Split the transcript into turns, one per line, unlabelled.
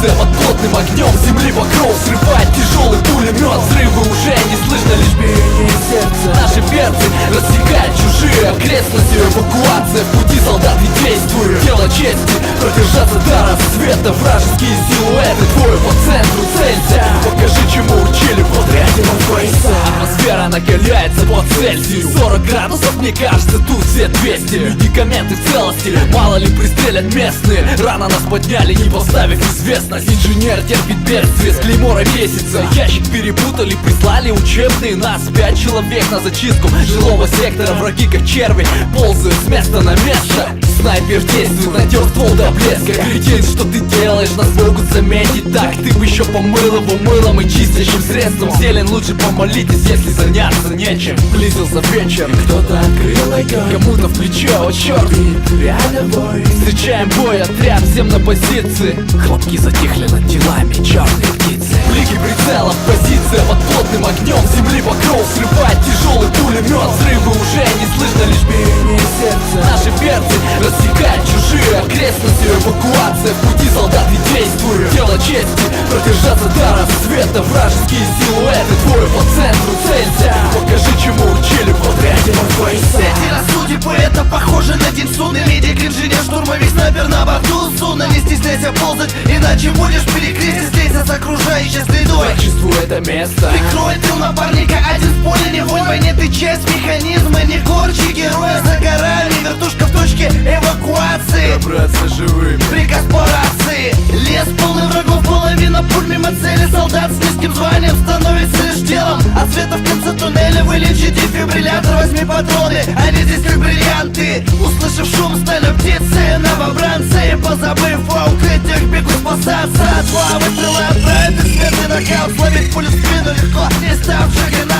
позиция под плотным огнем земли вокруг. Срывает тяжелый пулемет, взрывы уже не слышно, лишь биение сердца. Наши перцы рассекают чужие окрестности. Эвакуация в пути, солдаты действуют. Дело чести, продержаться до рассвета. Вражеские силуэты, двое по центру, целься. Покажи, чему учили в отряде Морфейса. Атмосфера накаляется по Цельсию. 40 градусов, мне кажется, тут все 200. Медикаменты в целости, мало ли пристрелят местные. Рано нас подняли, не поставив известность. Инженер терпит бедствие, с клеймора весится. Ящик перепутали, прислали учебные. Нас 5 человек на зачистку жилого сектора. Враги как черви ползают с места на место. Снайпер действует, натер ствол до блеска. Кретин, что ты делаешь, нас могут заметить. Так, ты бы еще помыл его мылом и чистящим средством. Зелень, лучше помолитесь, если заняться нечем. Близился вечер, кто-то открыл огонь. Кому-то в плечо, о черт, рядом бой. Встречаем бой, отряд, всем на позиции. Хлопки затихли над телами черные птицы. Блики прицелов, позиция под плотным огнем земли вокруг. Срывает тяжелый пулемет, взрывы уже не слышно, лишь биение сердца. Наши перцы рассекают чужие окрестности. Эвакуация в пути, солдаты действуют. Дело чести, продержаться до рассвета. Вражеские силуэты, двое по центру, целься. Покажи, чему учили в отряде Морфейса.
Эти судьбы, это похоже на день суны. Медик, инженер, штурмовик, снайпер на борту суна. Не стесняйся ползать, иначе будешь перекрестить. Слейся с окружающей средой.
Чувствую это место.
Прикрой тыл напарника, один в поле, не вонь. В войне ты часть механизма, не корчи героя. За горами, вертушка в точке эвакуации.
Добраться живыми.
Приказ по рации. Лес полный врагов, половина пуль мимо цели. Солдат с низким званием становится лишь делом. От света в конце туннеля вылечи дефибриллятор. Возьми патроны, они здесь как бриллианты. Услышав шум, стали птицы, новобранцы. И позабыв о укрытиях, бегут спасаться от славы. Стрела отправит их светлый нокаут. Словить пулю в спину легко, не ставший гранат.